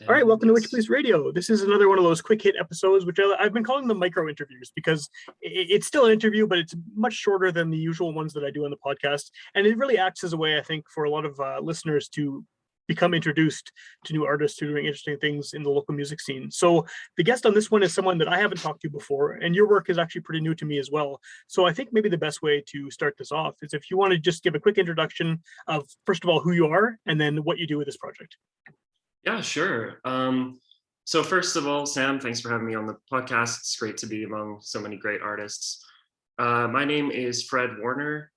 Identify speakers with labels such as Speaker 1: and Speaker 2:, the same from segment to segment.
Speaker 1: All right,
Speaker 2: And
Speaker 1: welcome to
Speaker 2: yes,
Speaker 1: Witchpolice Radio. This is another one of those quick hit episodes, which I've been calling them micro interviews because it's still an interview, but it's much shorter than the usual ones that I do on the podcast. And it really acts as a way, I think, for a lot of listeners to become introduced to new artists who are doing interesting things in the local music scene. So the guest on this one is someone that I haven't talked to before, and your work is actually pretty new to me as well. So I think maybe the best way to start this off is if you want to just give a quick introduction of, first of all, who you are, and then what you do with this project.
Speaker 2: yeah, sure. So first of all, Sam, thanks for having me on the podcast. It's great to be among so many great artists. My name is Fred Warner.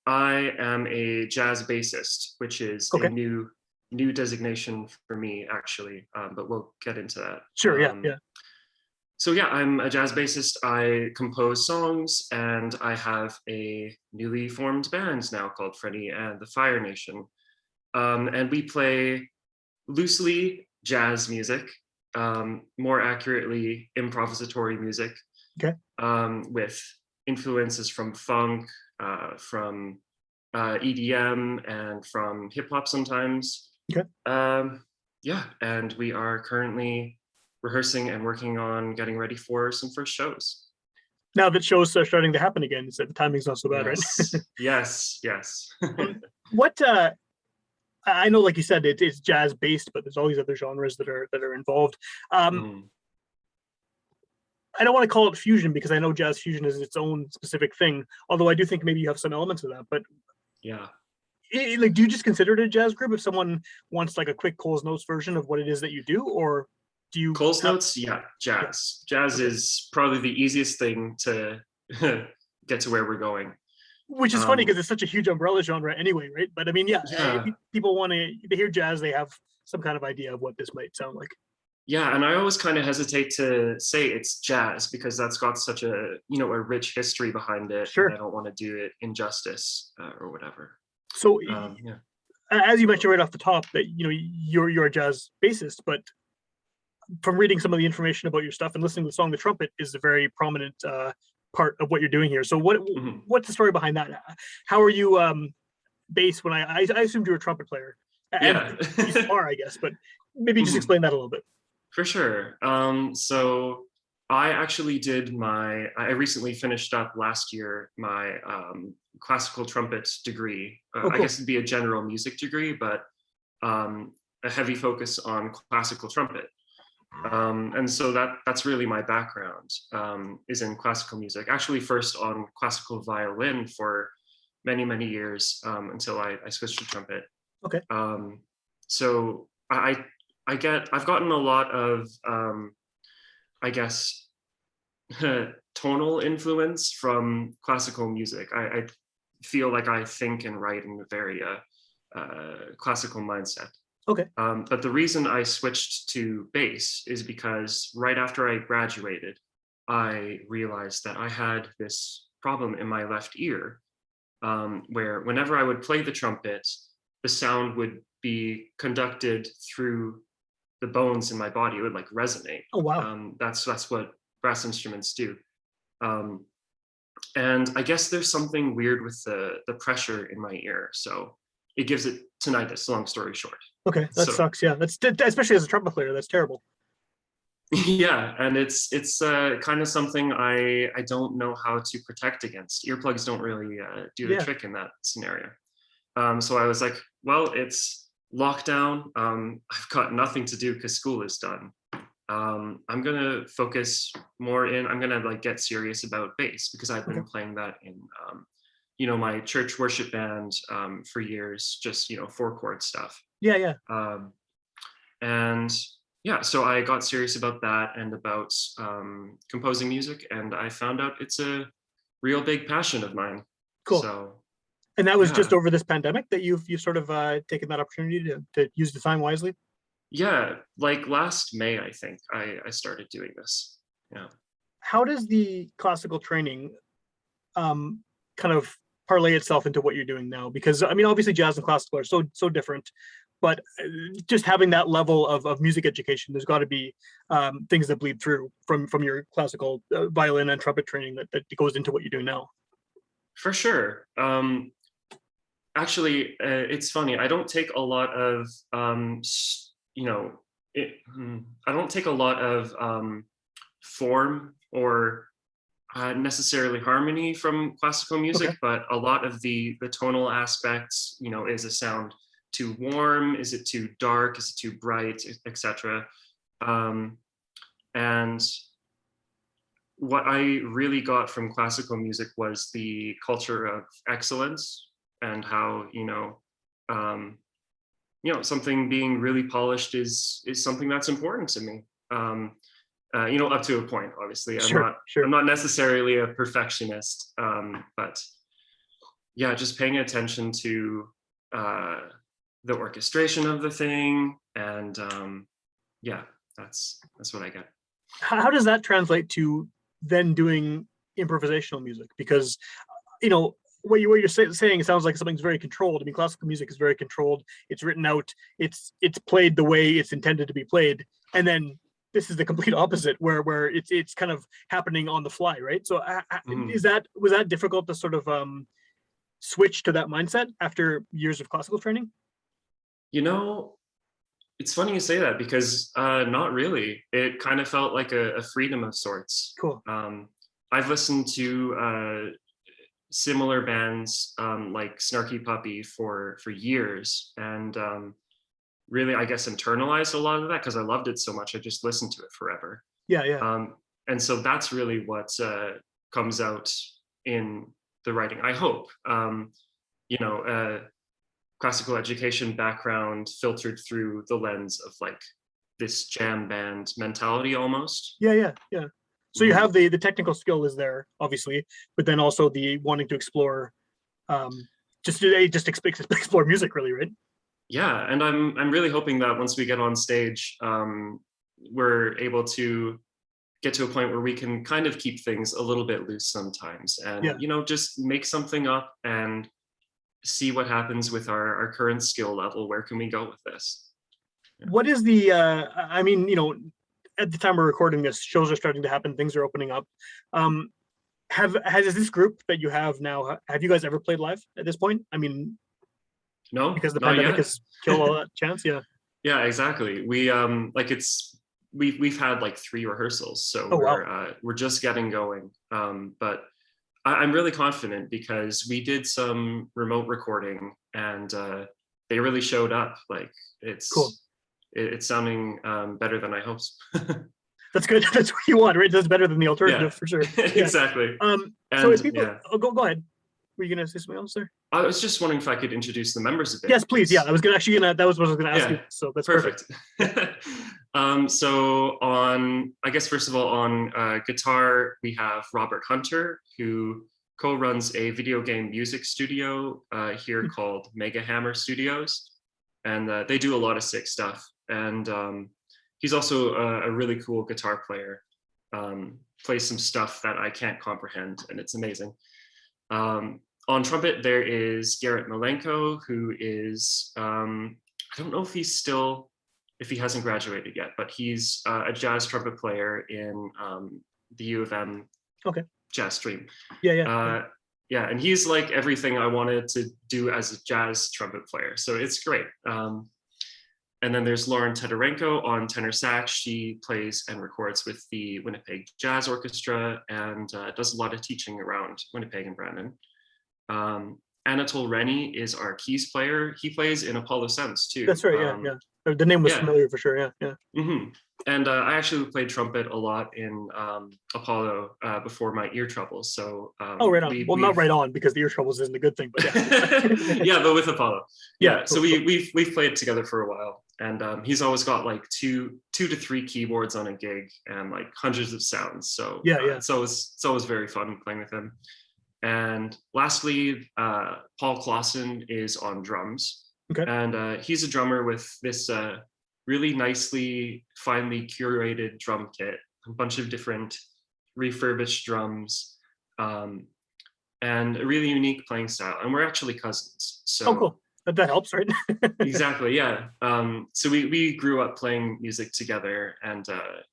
Speaker 2: I am a jazz bassist, which is a
Speaker 1: Okay.
Speaker 2: new designation for me, actually. But we'll get into that.
Speaker 1: Sure. Yeah.
Speaker 2: So yeah, I'm a jazz bassist. I compose songs, and I have a newly formed band now called Freddy the Fire Nation. And we play loosely jazz music, more accurately improvisatory music,
Speaker 1: Okay.
Speaker 2: with influences from funk, from EDM, and from hip hop sometimes.
Speaker 1: Okay.
Speaker 2: Yeah, and we are currently rehearsing and working on getting ready for some first shows.
Speaker 1: Now that shows are starting to happen again, so the timing's not so bad, right?
Speaker 2: Yes.
Speaker 1: And what I know, like you said, it's jazz based, but there's all these other genres that are involved.
Speaker 2: Mm,
Speaker 1: I don't want to call it fusion because I know jazz fusion is its own specific thing. Although I do think maybe you have some elements of that. But
Speaker 2: yeah.
Speaker 1: like, do you just consider it a jazz group if someone wants like a quick Cole's Notes version of what it is that you do, or do you?
Speaker 2: Cole's Notes, yeah,
Speaker 1: Yeah.
Speaker 2: jazz. Jazz
Speaker 1: Okay.
Speaker 2: is probably the easiest thing to get to where we're going.
Speaker 1: Which is funny because it's such a huge umbrella genre anyway, right? But I mean, yeah,
Speaker 2: Yeah,
Speaker 1: people want to, they hear jazz, they have some kind of idea of what this might sound like.
Speaker 2: yeah, and I always kind of hesitate to say it's jazz because that's got such a rich history behind it, and I
Speaker 1: Sure.
Speaker 2: don't want to do it injustice or whatever.
Speaker 1: So
Speaker 2: Yeah,
Speaker 1: as you mentioned right off the top that you're a jazz bassist, but from reading some of the information about your stuff and listening to the song "The Trumpet" is a very prominent part of what you're doing here. So
Speaker 2: Mhm.
Speaker 1: what's the story behind that? How are you bass when I assumed you were a trumpet player, and
Speaker 2: Yeah.
Speaker 1: you still are, I guess, but maybe just
Speaker 2: Mhm.
Speaker 1: explain that a little bit.
Speaker 2: For sure. So I recently finished up last year my classical trumpet degree.
Speaker 1: Oh,
Speaker 2: I
Speaker 1: cool.
Speaker 2: guess it'd be a general music degree, but a heavy focus on classical trumpet. And so that's really my background, is in classical music. Actually, first on classical violin for many years, until I switched to trumpet.
Speaker 1: Okay.
Speaker 2: So I've gotten a lot of, I guess, tonal influence from classical music. I feel like I think and write in a very classical mindset.
Speaker 1: Okay.
Speaker 2: But the reason I switched to bass is because right after I graduated, I realized that I had this problem in my left ear, where whenever I would play the trumpet, the sound would be conducted through the bones in my body. It would like resonate.
Speaker 1: Oh, wow.
Speaker 2: That's what brass instruments do. Um, and I guess there's something weird with the pressure in my ear, so it gives it tinnitus. Long story short.
Speaker 1: Okay, that
Speaker 2: So
Speaker 1: sucks. Yeah, that's especially as a trumpet player. That's terrible.
Speaker 2: yeah, and it's kind of something I don't know how to protect against. Earplugs don't really do the
Speaker 1: Yeah.
Speaker 2: trick in that scenario. So I was like, well, it's lockdown. I've got nothing to do because school is done. I'm gonna focus more in. I'm gonna like get serious about bass because I've
Speaker 1: Okay.
Speaker 2: been playing that in my church worship band for years, just four chord stuff.
Speaker 1: Yeah.
Speaker 2: Um, and yeah, so I got serious about that and about composing music, and I found out it's a real big passion of mine.
Speaker 1: Cool.
Speaker 2: So
Speaker 1: And that was just
Speaker 2: yeah,
Speaker 1: over this pandemic that you've sort of taken that opportunity to use the time wisely.
Speaker 2: yeah, like last May, I think I started doing this. Yeah.
Speaker 1: How does the classical training kind of parlay itself into what you're doing now? Because I mean, obviously, jazz and classical are so different, but just having that level of music education, there's got to be things that bleed through from your classical violin and trumpet training that goes into what you're doing now.
Speaker 2: For sure. Actually, it's funny. I don't take a lot of you know, I don't take a lot of form or necessarily harmony from classical music,
Speaker 1: Okay.
Speaker 2: but a lot of the tonal aspects, you know, is a sound too warm? Is it too dark? Is it too bright, etc.? And what I really got from classical music was the culture of excellence and how, something being really polished is something that's important to me. Up to a point, obviously. I'm
Speaker 1: Sure,
Speaker 2: not
Speaker 1: sure.
Speaker 2: I'm not necessarily a perfectionist, but yeah, just paying attention to the orchestration of the thing, and yeah, that's what I get.
Speaker 1: How does that translate to then doing improvisational music? Because what you're saying sounds like something's very controlled. I mean, classical music is very controlled. It's written out. It's played the way it's intended to be played, and then this is the complete opposite, where it's kind of happening on the fly, right? So,
Speaker 2: Mhm.
Speaker 1: was that difficult to sort of switch to that mindset after years of classical training?
Speaker 2: You know, it's funny you say that because not really. It kind of felt like a freedom of sorts.
Speaker 1: Cool.
Speaker 2: I've listened to similar bands like Snarky Puppy for years, and really, I guess, internalized a lot of that because I loved it so much. I just listened to it forever.
Speaker 1: Yeah, yeah.
Speaker 2: And so that's really what comes out in the writing, I hope. You know, classical education background filtered through the lens of like this jam band mentality almost.
Speaker 1: Yeah, yeah, yeah. So you
Speaker 2: Mhm.
Speaker 1: have the technical skill is there, obviously, but then also the wanting to explore, um, just explore music, really, right?
Speaker 2: Yeah, and I'm really hoping that once we get on stage, we're able to get to a point where we can kind of keep things a little bit loose sometimes, and
Speaker 1: Yeah.
Speaker 2: just make something up and see what happens with our current skill level. Where can we go with this? Yeah.
Speaker 1: What is the? I mean, at the time we're recording this, shows are starting to happen, things are opening up. Um, has this group that you have now? Have you guys ever played live at this point? I mean,
Speaker 2: No,
Speaker 1: because the
Speaker 2: not
Speaker 1: pandemic
Speaker 2: yet.
Speaker 1: has killed all that chance. Yeah.
Speaker 2: Yeah, exactly. We like it's we've had like 3 rehearsals, so
Speaker 1: Oh wow.
Speaker 2: we're just getting going. But I'm really confident because we did some remote recording, and they really showed up. Like
Speaker 1: Cool.
Speaker 2: it's sounding better than I hoped.
Speaker 1: That's good. That's what you want, right? That's better than the
Speaker 2: Yeah,
Speaker 1: alternative for sure. Yeah.
Speaker 2: exactly.
Speaker 1: So if
Speaker 2: And
Speaker 1: people,
Speaker 2: yeah,
Speaker 1: oh, go ahead. Were you gonna say something else there?
Speaker 2: I was just wondering if I could introduce the members a bit
Speaker 1: Yes, please. Yeah, I
Speaker 2: because
Speaker 1: was gonna. That was what I was gonna ask you.
Speaker 2: yeah,
Speaker 1: So that's perfect.
Speaker 2: perfect.
Speaker 1: Yeah.
Speaker 2: So I guess first of all, on guitar, we have Robert Hunter, who co-runs a video game music studio here
Speaker 1: Hmm.
Speaker 2: called Mega Hammer Studios, and they do a lot of sick stuff. And he's also a really cool guitar player. Plays some stuff that I can't comprehend, and it's amazing. On trumpet, there is Garrett Malenko, who is I don't know if he hasn't graduated yet, but he's a jazz trumpet player in the U of M
Speaker 1: Okay.
Speaker 2: jazz stream.
Speaker 1: Yeah, yeah, yeah.
Speaker 2: Uh, yeah, and he's like everything I wanted to do as a jazz trumpet player, so it's great. And then there's Lauren Tedorenko on tenor sax. She plays and records with the Winnipeg Jazz Orchestra and does a lot of teaching around Winnipeg and Brandon. Anatole Rennie is our keys player. He plays in Apollo Sense too.
Speaker 1: That's right. Yeah, yeah. The name was
Speaker 2: Yeah.
Speaker 1: familiar for sure. Yeah, yeah.
Speaker 2: hmm And I actually played trumpet a lot in Apollo before my ear troubles. So
Speaker 1: Oh, right on. Well, not
Speaker 2: we've
Speaker 1: right on because the ear troubles isn't a good thing, but yeah.
Speaker 2: yeah, but with Apollo,
Speaker 1: Yeah,
Speaker 2: yeah. So
Speaker 1: cool, cool.
Speaker 2: we've played together for a while, and he's always got like two to three keyboards on a gig and like hundreds of sounds. So
Speaker 1: Yeah, yeah.
Speaker 2: it's always very fun playing with him. And lastly, Paul Clausen is on drums,
Speaker 1: Okay.
Speaker 2: and he's a drummer with this really nicely, finely curated drum kit, a bunch of different refurbished drums, and a really unique playing style. And we're actually cousins,
Speaker 1: Oh,
Speaker 2: so
Speaker 1: cool. That helps, right?
Speaker 2: exactly, yeah. So we grew up playing music together and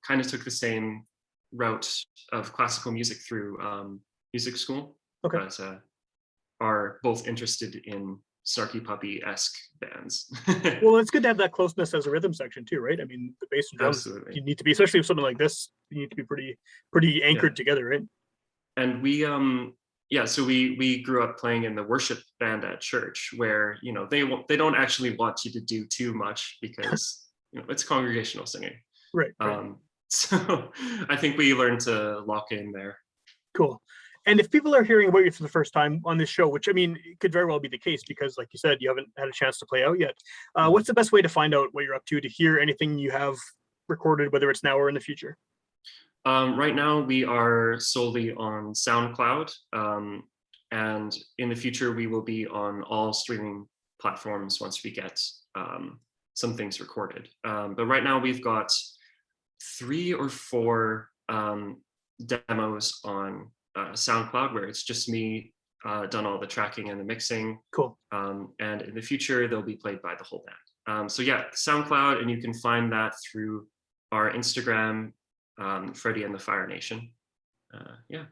Speaker 2: kind of took the same route of classical music through music school,
Speaker 1: Okay.
Speaker 2: but are both interested in Snarky Puppy-esque bands.
Speaker 1: Well, it's good to have that closeness as a rhythm section too, right? I mean, the bass and drums,
Speaker 2: Absolutely.
Speaker 1: you need to be, especially with something like this, you need to be pretty anchored together, right?
Speaker 2: And we yeah, so we grew up playing in the worship band at church, where they don't actually want you to do too much because it's congregational singing.
Speaker 1: Right.
Speaker 2: So I think we learned to lock in there.
Speaker 1: Cool. And if people are hearing about you for the first time on this show, which I mean, it could very well be the case because, like you said, you haven't had a chance to play out yet. What's the best way to find out what you're up to hear anything you have recorded, whether it's now or in the future?
Speaker 2: Right now, we are solely on SoundCloud, and in the future, we will be on all streaming platforms once we get some things recorded. But right now, we've got 3 or 4 demos on SoundCloud, where it's just me done all the tracking and the mixing.
Speaker 1: Cool.
Speaker 2: And in the future, they'll be played by the whole band. So yeah, SoundCloud, and you can find that through our Instagram, Freddy and the Fire Nation. Yeah.